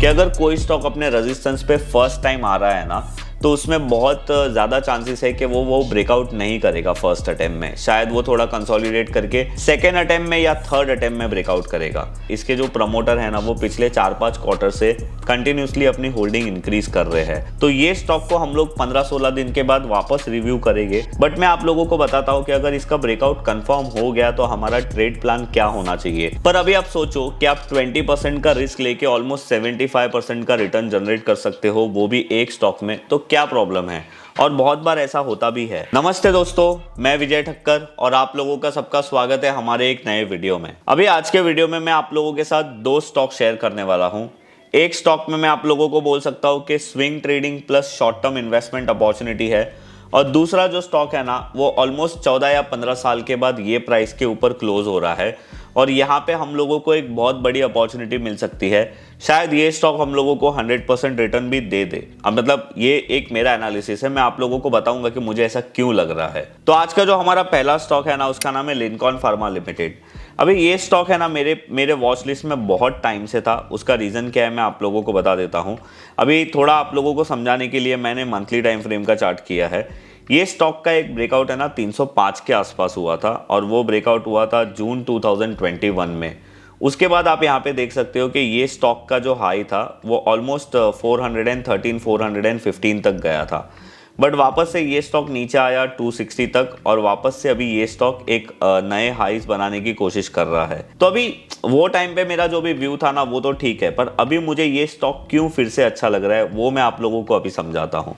कि अगर कोई स्टॉक अपने रेजिस्टेंस पे फर्स्ट टाइम आ रहा है ना, तो उसमें बहुत ज़्यादा चांसेस है कि वो ब्रेकआउट नहीं करेगा फर्स्ट अटेम्प्ट में। शायद वो थोड़ा कंसोलिडेट करके सेकेंड अटेम्प्ट में या थर्ड अटेम्प्ट में ब्रेकआउट करेगा। इसके जो प्रमोटर है ना, वो पिछले 4-5 क्वार्टर से कंटिन्यूसली अपनी होल्डिंग इंक्रीज कर रहे हैं। तो ये स्टॉक को हम लोग 15-16 दिन के बाद वापस रिव्यू करेंगे। बट मैं आप लोगों को बताता हूँ कि अगर इसका ब्रेकआउट कंफर्म हो गया तो हमारा ट्रेड प्लान क्या होना चाहिए। पर अभी आप सोचो कि आप 20% का रिस्क लेके ऑलमोस्ट 75% का रिटर्न जनरेट कर सकते हो, वो भी एक स्टॉक में। तो क्या प्रॉब्लम है? और बहुत बार ऐसा होता भी है। नमस्ते दोस्तों, मैं विजय ठक्कर और आप लोगों का सबका स्वागत है हमारे एक नए वीडियो में। अभी आज के वीडियो में मैं आप लोगों के साथ 2 स्टॉक शेयर करने वाला हूं। एक स्टॉक में मैं आप लोगों को बोल सकता हूं कि swing trading plus short term investment opportunity है, और दूसरा जो स्टॉक है ना, वो ऑलमोस्ट 14 या 15 साल के बाद ये प्राइस के ऊपर क्लोज हो रहा है, और यहाँ पे हम लोगों को एक बहुत बड़ी अपॉर्चुनिटी मिल सकती है। शायद ये स्टॉक हम लोगों को 100% रिटर्न भी दे दे। अब मतलब ये एक मेरा एनालिसिस है, मैं आप लोगों को बताऊंगा कि मुझे ऐसा क्यों लग रहा है। तो आज का जो हमारा पहला स्टॉक है ना, उसका नाम है लिंकॉन फार्मा लिमिटेड। अभी ये स्टॉक है ना, मेरे वॉच लिस्ट में बहुत टाइम से था। उसका रीज़न क्या है मैं आप लोगों को बता देता हूँ। अभी थोड़ा आप लोगों को समझाने के लिए मैंने मंथली टाइम फ्रेम का चार्ट किया है। ये स्टॉक का एक ब्रेकआउट है ना 305 के आसपास हुआ था, और वो ब्रेकआउट हुआ था जून 2021 में। उसके बाद आप यहाँ पे देख सकते हो कि ये स्टॉक का जो हाई था वो ऑलमोस्ट 413-415 तक गया था। बट वापस से ये स्टॉक नीचे आया 260 तक, और वापस से अभी ये स्टॉक एक नए हाईज बनाने की कोशिश कर रहा है। तो अभी वो टाइम पे मेरा जो भी व्यू था ना, वो तो ठीक है, पर अभी मुझे ये स्टॉक क्यों फिर से अच्छा लग रहा है वो मैं आप लोगों को अभी समझाता हूँ।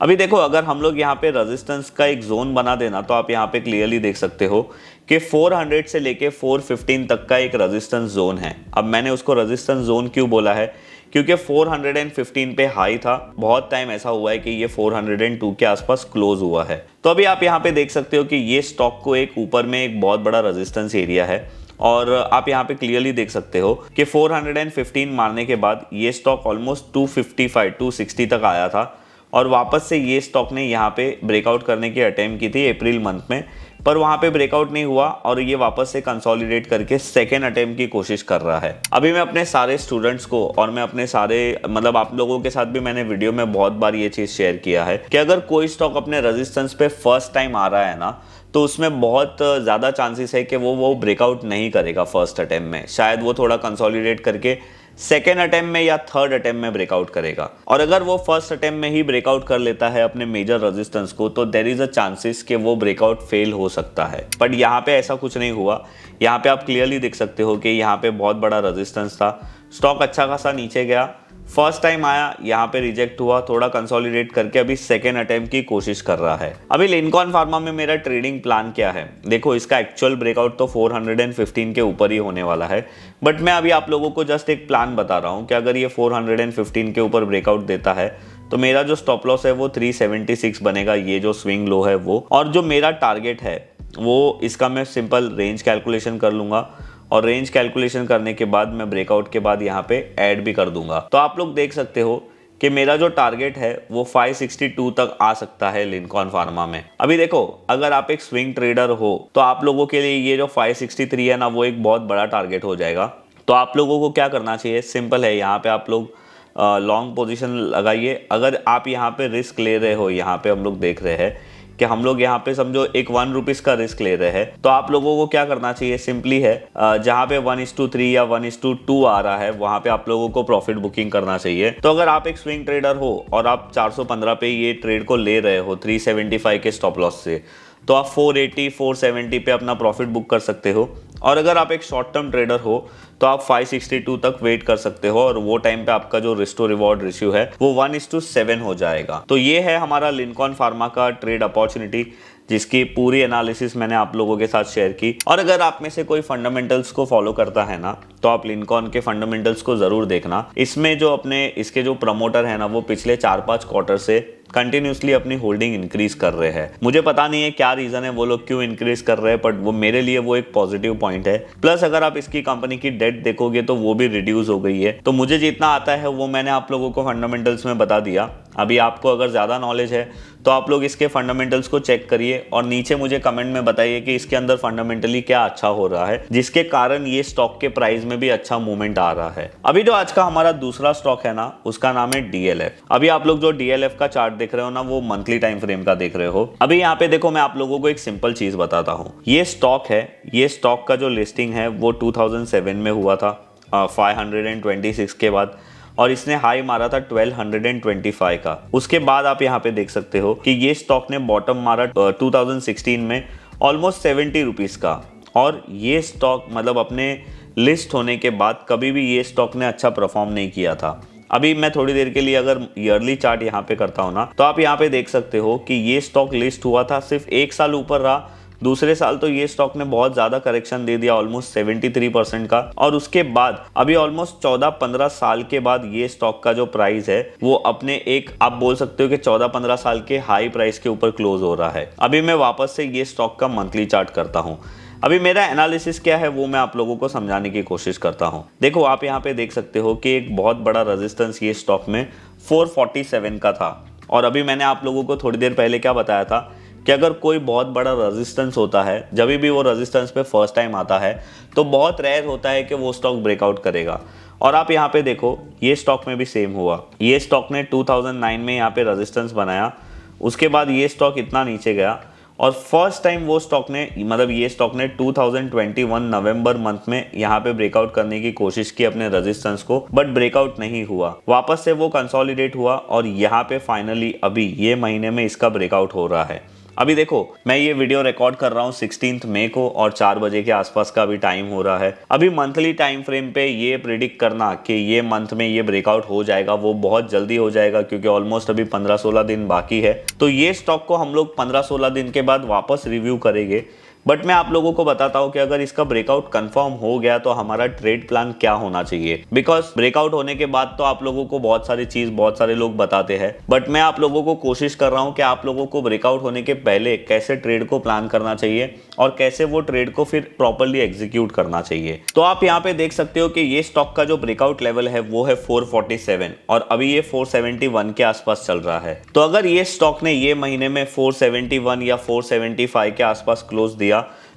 अभी देखो, अगर हम लोग यहाँ पे रेजिस्टेंस का एक जोन बना देना, तो आप यहाँ पे क्लियरली देख सकते हो कि 400 से लेके 415 तक का एक रेजिस्टेंस जोन है। अब मैंने उसको रेजिस्टेंस जोन क्यों बोला है, क्योंकि 415 पे हाई था। बहुत टाइम ऐसा हुआ है कि ये 402 के आसपास क्लोज हुआ है। तो अभी आप यहाँ पे देख सकते हो कि ये स्टॉक को एक ऊपर में एक बहुत बड़ा रेजिस्टेंस एरिया है, और आप यहाँ पे क्लियरली देख सकते हो कि 415 मारने के बाद ये स्टॉक ऑलमोस्ट 255-260 तक आया था, और वापस से ये स्टॉक ने यहाँ पे ब्रेकआउट करने की अटेम्प्ट की थी अप्रैल मंथ में, पर वहाँ पे ब्रेकआउट नहीं हुआ, और ये वापस से कंसोलिडेट करके सेकेंड अटेम्प्ट की कोशिश कर रहा है। अभी मैं अपने सारे स्टूडेंट्स को, और मैं अपने सारे मतलब आप लोगों के साथ भी मैंने वीडियो में बहुत बार ये चीज़ शेयर किया है कि अगर कोई स्टॉक अपने रेजिस्टेंस पे फर्स्ट टाइम आ रहा है ना, तो उसमें बहुत ज़्यादा चांसेस है कि वो ब्रेकआउट नहीं करेगा फर्स्ट अटेम्प्ट में। शायद वो थोड़ा कंसोलिडेट करके सेकेंड अटेम्प्ट में या थर्ड अटेम्प्ट में ब्रेकआउट करेगा। और अगर वो फर्स्ट अटेम्प्ट में ही ब्रेकआउट कर लेता है अपने मेजर रेजिस्टेंस को, तो देयर इज अ चांसेस कि वो ब्रेकआउट फेल हो सकता है। बट यहाँ पे ऐसा कुछ नहीं हुआ। यहाँ पे आप क्लियरली देख सकते हो कि यहाँ पे बहुत बड़ा रेजिस्टेंस था, स्टॉक अच्छा खासा नीचे गया, फर्स्ट टाइम आया, यहाँ पे रिजेक्ट हुआ, थोड़ा कंसोलिडेट करके अभी सेकेंड अटेम्प्ट की कोशिश कर रहा है। अभी लिंकॉन फार्मा में मेरा ट्रेडिंग प्लान क्या है, देखो इसका एक्चुअल ब्रेकआउट तो 415 के ऊपर ही होने वाला है, बट मैं अभी आप लोगों को जस्ट एक प्लान बता रहा हूँ कि अगर ये 415 के ऊपर ब्रेकआउट देता है तो मेरा जो स्टॉप लॉस है वो 376 बनेगा, ये जो स्विंग लो है वो। और जो मेरा टारगेट है वो, इसका मैं सिंपल रेंज कैलकुलेशन कर लूंगा, और रेंज कैलकुलेशन करने के बाद मैं ब्रेकआउट के बाद यहाँ पे ऐड भी कर दूंगा। तो आप लोग देख सकते हो कि मेरा जो टारगेट है वो 562 तक आ सकता है लिंकॉन फार्मा में। अभी देखो, अगर आप एक स्विंग ट्रेडर हो तो आप लोगों के लिए ये जो 563 है ना, वो एक बहुत बड़ा टारगेट हो जाएगा। तो आप लोगों को क्या करना चाहिए, सिंपल है, यहाँ पे आप लोग लॉन्ग पोजीशन लगाइए। अगर आप यहाँ पे रिस्क ले रहे हो, यहाँ पे हम लोग देख रहे हैं कि हम लोग यहाँ पे समझो एक 1 रुपीज का रिस्क ले रहे हैं, तो आप लोगों को क्या करना चाहिए, सिंपली है जहाँ पे 1:3 या 1:2 आ रहा है, वहाँ पे आप लोगों को प्रॉफिट बुकिंग करना चाहिए। तो अगर आप एक स्विंग ट्रेडर हो और आप 415 पे ये ट्रेड को ले रहे हो 375 के स्टॉप लॉस से, तो आप 480-470 पे अपना प्रॉफिट बुक कर सकते हो। और अगर आप एक शॉर्ट टर्म ट्रेडर हो तो आप 562 तक वेट कर सकते हो, और वो टाइम पे आपका जो रिस्क टू रिवॉर्ड रेशियो है वो 1:7 हो जाएगा। तो ये है हमारा लिंकॉन फार्मा का ट्रेड अपॉर्चुनिटी, जिसकी पूरी एनालिसिस मैंने आप लोगों के साथ शेयर की। और अगर आप में से कोई फंडामेंटल्स को फॉलो करता है ना, तो आप लिंकॉन के फंडामेंटल्स को जरूर देखना। इसमें जो अपने इसके जो प्रमोटर है ना, वो पिछले 4-5 क्वार्टर से कंटिन्यूसली अपनी होल्डिंग इंक्रीज कर रहे हैं। मुझे पता नहीं है क्या रीजन है, वो लोग क्यों इंक्रीज कर रहे हैं, बट वो मेरे लिए वो एक पॉजिटिव पॉइंट है। प्लस अगर आप इसकी कंपनी की डेट देखोगे तो वो भी रिड्यूस हो गई है। तो मुझे जितना आता है वो मैंने आप लोगों को फंडामेंटल्स में बता दिया। अभी आपको अगर ज़्यादा नॉलेज है तो आप लोग इसके फंडामेंटल्स को चेक करिए और नीचे मुझे कमेंट में बताइए कि इसके अंदर फंडामेंटली क्या अच्छा हो रहा है जिसके कारण ये स्टॉक के प्राइस में भी अच्छा मूवमेंट आ रहा है। अभी जो आज का हमारा दूसरा स्टॉक है ना, उसका नाम है डीएलएफ। अभी आप लोग जो डीएलएफ का चार्ट देख रहे हो ना, वो मंथली टाइम फ्रेम का देख रहे हो। अभी यहाँ पे देखो, मैं आप लोगों को एक सिंपल चीज बताता हूँ। ये स्टॉक है, ये स्टॉक का जो लिस्टिंग है वो 2007 में हुआ था 526 के बाद, और इसने हाई मारा था 1225 का। उसके बाद आप यहाँ पे देख सकते हो कि ये स्टॉक ने बॉटम मारा 2016 में ऑलमोस्ट 70 रुपीज का। और ये स्टॉक मतलब अपने लिस्ट होने के बाद कभी भी ये स्टॉक ने अच्छा परफॉर्म नहीं किया था। अभी मैं थोड़ी देर के लिए अगर ईयरली चार्ट यहाँ पे करता हूँ ना, तो आप यहाँ पे देख सकते हो कि ये स्टॉक लिस्ट हुआ था, सिर्फ एक साल ऊपर रहा, दूसरे साल तो ये स्टॉक ने बहुत ज्यादा करेक्शन दे दिया, ऑलमोस्ट 73% का। और उसके बाद अभी ऑलमोस्ट 14-15 साल के बाद ये स्टॉक का जो प्राइस है वो अपने एक, आप बोल सकते हो कि 14-15 साल के हाई प्राइस के ऊपर क्लोज हो रहा है। अभी मैं वापस से ये स्टॉक का मंथली चार्ट करता हूँ। अभी मेरा एनालिसिस क्या है वो मैं आप लोगों को समझाने की कोशिश करता हूँ। देखो, आप यहाँ पे देख सकते हो कि एक बहुत बड़ा रेजिस्टेंस ये स्टॉक में 447 का था। और अभी मैंने आप लोगों को थोड़ी देर पहले क्या बताया था कि अगर कोई बहुत बड़ा रेजिस्टेंस होता है, जब भी वो रेजिस्टेंस पे फर्स्ट टाइम आता है तो बहुत रेयर होता है कि वो स्टॉक ब्रेकआउट करेगा। और आप यहाँ पे देखो, ये स्टॉक में भी सेम हुआ। ये स्टॉक ने 2009 में यहाँ पे रेजिस्टेंस बनाया, उसके बाद ये स्टॉक इतना नीचे गया और फर्स्ट टाइम वो स्टॉक ने, मतलब ये स्टॉक ने 2021 नवंबर मंथ में यहाँ पे ब्रेकआउट करने की कोशिश की अपने रेजिस्टेंस को, बट ब्रेकआउट नहीं हुआ। वापस से वो कंसोलिडेट हुआ और यहाँ पे फाइनली अभी ये महीने में इसका ब्रेकआउट हो रहा है। अभी देखो, मैं ये वीडियो रिकॉर्ड कर रहा हूँ 16 मई को और 4 बजे के आसपास का अभी टाइम हो रहा है। अभी मंथली टाइम फ्रेम पे ये प्रिडिक्ट करना कि ये मंथ में ये ब्रेकआउट हो जाएगा वो बहुत जल्दी हो जाएगा, क्योंकि ऑलमोस्ट अभी 15-16 दिन बाकी है। तो ये स्टॉक को हम लोग 15-16 दिन के बाद वापस रिव्यू करेंगे। बट मैं आप लोगों को बताता हूं कि अगर इसका ब्रेकआउट कंफर्म हो गया तो हमारा ट्रेड प्लान क्या होना चाहिए। बिकॉज ब्रेकआउट होने के बाद तो आप लोगों को बहुत सारे लोग बताते हैं, बट मैं आप लोगों को कोशिश कर रहा हूं कि आप लोगों को ब्रेकआउट होने के पहले कैसे ट्रेड को प्लान करना चाहिए और कैसे वो ट्रेड को फिर प्रॉपरली एग्जीक्यूट करना चाहिए। तो आप यहाँ पे देख सकते हो कि ये स्टॉक का जो ब्रेकआउट लेवल है वो है 447 और अभी ये 471 के आसपास चल रहा है। तो अगर ये स्टॉक ने ये महीने में 471 या 475 के आसपास क्लोज दिया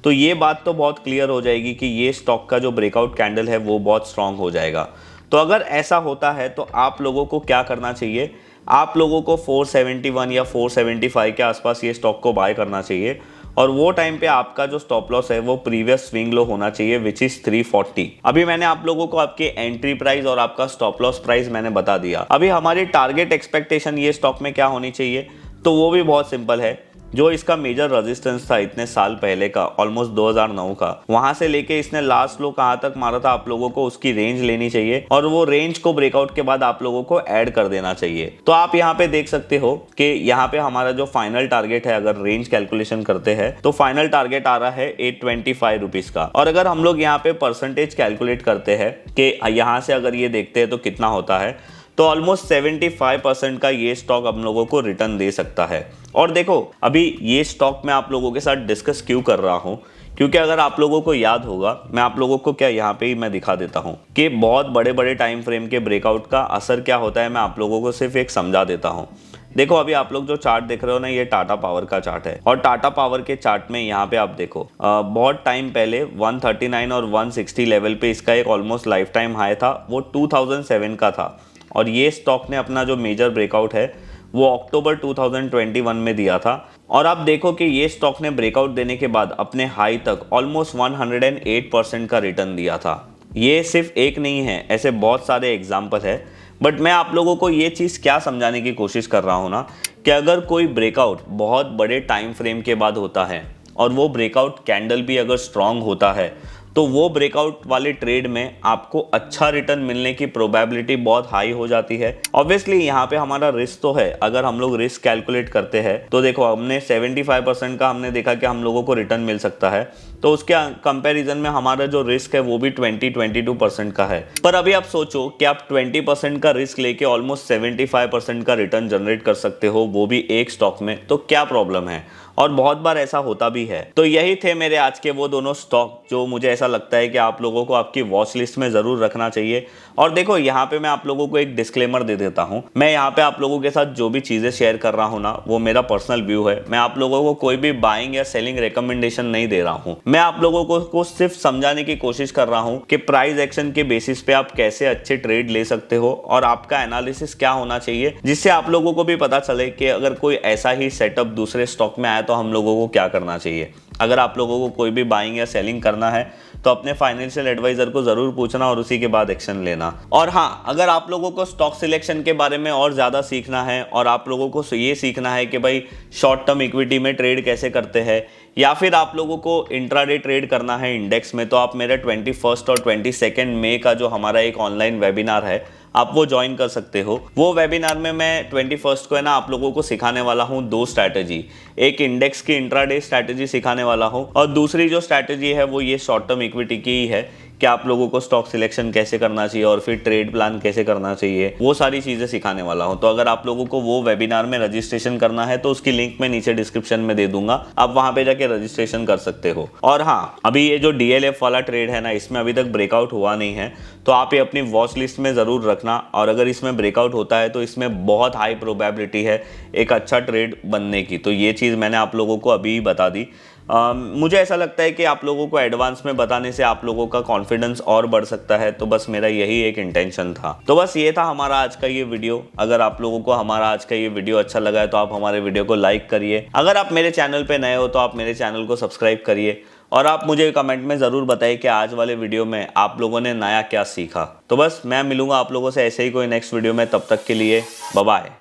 तो ये बात तो बहुत क्लियर हो जाएगी कि ये स्टॉक का जो ब्रेकआउट कैंडल है वो बहुत स्ट्रांग हो जाएगा। तो अगर ऐसा होता है तो आप लोगों को क्या करना चाहिए, आप लोगों को 471 या 475 के आसपास ये स्टॉक को बाय करना चाहिए और वो टाइम पे आपका जो स्टॉप लॉस है वो प्रीवियस स्विंग लो होना चाहिए, विच इज 340। अभी मैंने आप लोगों को आपके एंट्री प्राइस और आपका स्टॉप लॉस प्राइस मैंने बता दिया। अभी हमारी टारगेट एक्सपेक्टेशन ये स्टॉक में क्या होनी चाहिए, तो वो भी बहुत सिंपल है। जो इसका मेजर रेजिस्टेंस था इतने साल पहले का, ऑलमोस्ट 2009 का, वहां से लेके इसने लास्ट लो कहां तक मारा था, आप लोगों को उसकी रेंज लेनी चाहिए और वो रेंज को ब्रेकआउट के बाद आप लोगों को ऐड कर देना चाहिए। तो आप यहाँ पे देख सकते हो कि यहाँ पे हमारा जो फाइनल टारगेट है, अगर रेंज कैलकुलेशन करते हैं तो फाइनल टारगेट आ रहा है 825 रुपीज का। और अगर हम लोग यहाँ पे परसेंटेज कैलकुलेट करते हैं कि यहाँ से अगर ये देखते हैं तो कितना होता है, तो ऑलमोस्ट 75% का ये स्टॉक हम लोगों को रिटर्न दे सकता है। और देखो, अभी ये स्टॉक मैं आप लोगों के साथ डिस्कस क्यों कर रहा हूं, क्योंकि अगर आप लोगों को याद होगा, मैं आप लोगों को क्या यहाँ पे ही मैं दिखा देता हूँ कि बहुत बड़े बड़े टाइम फ्रेम के ब्रेकआउट का असर क्या होता है। मैं आप लोगों को सिर्फ एक समझा देता हूँ। देखो, अभी आप लोग जो चार्ट देख रहे हो ना, ये टाटा पावर का चार्ट है और टाटा पावर के चार्ट में यहाँ पे आप देखो बहुत टाइम पहले 139 और 160 लेवल पे इसका एक ऑलमोस्ट लाइफ टाइम हाई था, वो 2007 का था। और ये स्टॉक ने अपना जो मेजर ब्रेकआउट है वो अक्टूबर 2021 में दिया था। और आप देखो कि ये स्टॉक ने ब्रेकआउट देने के बाद अपने हाई तक ऑलमोस्ट 108% का रिटर्न दिया था। ये सिर्फ एक नहीं है, ऐसे बहुत सारे एग्जाम्पल है। बट मैं आप लोगों को ये चीज़ क्या समझाने की कोशिश कर रहा हूँ ना, कि अगर कोई ब्रेकआउट बहुत बड़े टाइम फ्रेम के बाद होता है और वो ब्रेकआउट कैंडल भी अगर स्ट्रांग होता है, तो वो ब्रेकआउट वाले ट्रेड में आपको अच्छा रिटर्न मिलने की प्रोबेबिलिटी बहुत हाई हो जाती है। ऑब्वियसली यहाँ पे हमारा रिस्क तो है, अगर हम लोग रिस्क कैलकुलेट करते हैं तो देखो, हमने 75% का हमने देखा कि हम लोगों को रिटर्न मिल सकता है, तो उसके कंपैरिजन में हमारा जो रिस्क है वो भी 20-22% का है। पर अभी आप सोचो कि आप 20% का रिस्क लेके ऑलमोस्ट 75% का रिटर्न जनरेट कर सकते हो, वो भी एक स्टॉक में, तो क्या प्रॉब्लम है। और बहुत बार ऐसा होता भी है। तो यही थे मेरे आज के वो दोनों स्टॉक जो मुझे ऐसा लगता है कि आप लोगों को आपकी वॉच लिस्ट में ज़रूर रखना चाहिए। और देखो यहाँ पे मैं आप लोगों को एक डिस्क्लेमर दे देता हूँ, मैं यहाँ पे आप लोगों के साथ जो भी चीज़ें शेयर कर रहा हूँ ना, वो मेरा पर्सनल व्यू है। मैं आप लोगों को कोई भी बाइंग या सेलिंग रिकमेंडेशन नहीं दे रहा हूँ। मैं आप लोगों को सिर्फ समझाने की कोशिश कर रहा हूँ कि प्राइस एक्शन के बेसिस पे आप कैसे अच्छे ट्रेड ले सकते हो और आपका एनालिसिस क्या होना चाहिए, जिससे आप लोगों को भी पता चले कि अगर कोई ऐसा ही सेटअप दूसरे स्टॉक में आया तो हम लोगों को क्या करना चाहिए। अगर आप लोगों को कोई भी बाइंग या सेलिंग करना है तो अपने फाइनेंशियल एडवाइजर को जरूर पूछना और उसी के बाद एक्शन लेना। और हाँ, अगर आप लोगों को स्टॉक सिलेक्शन के बारे में और ज़्यादा सीखना है और आप लोगों को ये सीखना है कि भाई शॉर्ट टर्म इक्विटी में ट्रेड कैसे करते हैं, या फिर आप लोगों को इंट्राडे ट्रेड करना है इंडेक्स में, तो आप मेरे 21 और 22 मई का जो हमारा एक ऑनलाइन वेबिनार है, आप वो ज्वाइन कर सकते हो। वो वेबिनार में मैं 21 को है ना आप लोगों को सिखाने वाला हूँ 2 स्ट्रैटेजी। एक इंडेक्स की इंट्राडे स्ट्रैटेजी सिखाने वाला हूँ और दूसरी जो स्ट्रैटेजी है वो ये शॉर्ट टर्म इक्विटी की ही है कि आप लोगों को स्टॉक सिलेक्शन कैसे करना चाहिए और फिर ट्रेड प्लान कैसे करना चाहिए, वो सारी चीज़ें सिखाने वाला हूँ। तो अगर आप लोगों को वो वेबिनार में रजिस्ट्रेशन करना है तो उसकी लिंक मैं नीचे डिस्क्रिप्शन में दे दूंगा, आप वहाँ पे जाके रजिस्ट्रेशन कर सकते हो। और हाँ, अभी ये जो DLF वाला ट्रेड है ना, इसमें अभी तक ब्रेकआउट हुआ नहीं है, तो आप ये अपनी वॉच लिस्ट में ज़रूर रखना। और अगर इसमें ब्रेकआउट होता है तो इसमें बहुत हाई प्रोबेबिलिटी है एक अच्छा ट्रेड बनने की। तो ये चीज़ मैंने आप लोगों को अभी ही बता दी। मुझे ऐसा लगता है कि आप लोगों को एडवांस में बताने से आप लोगों का कॉन्फिडेंस और बढ़ सकता है, तो बस मेरा यही एक इंटेंशन था। तो बस ये था हमारा आज का ये वीडियो। अगर आप लोगों को हमारा आज का ये वीडियो अच्छा लगा है तो आप हमारे वीडियो को लाइक करिए। अगर आप मेरे चैनल पे नए हो तो आप मेरे चैनल को सब्सक्राइब करिए और आप मुझे कमेंट में ज़रूर बताइए कि आज वाले वीडियो में आप लोगों ने नया क्या सीखा। तो बस मैं मिलूंगा आप लोगों से ऐसे ही कोई नेक्स्ट वीडियो में, तब तक के लिए बाय बाय।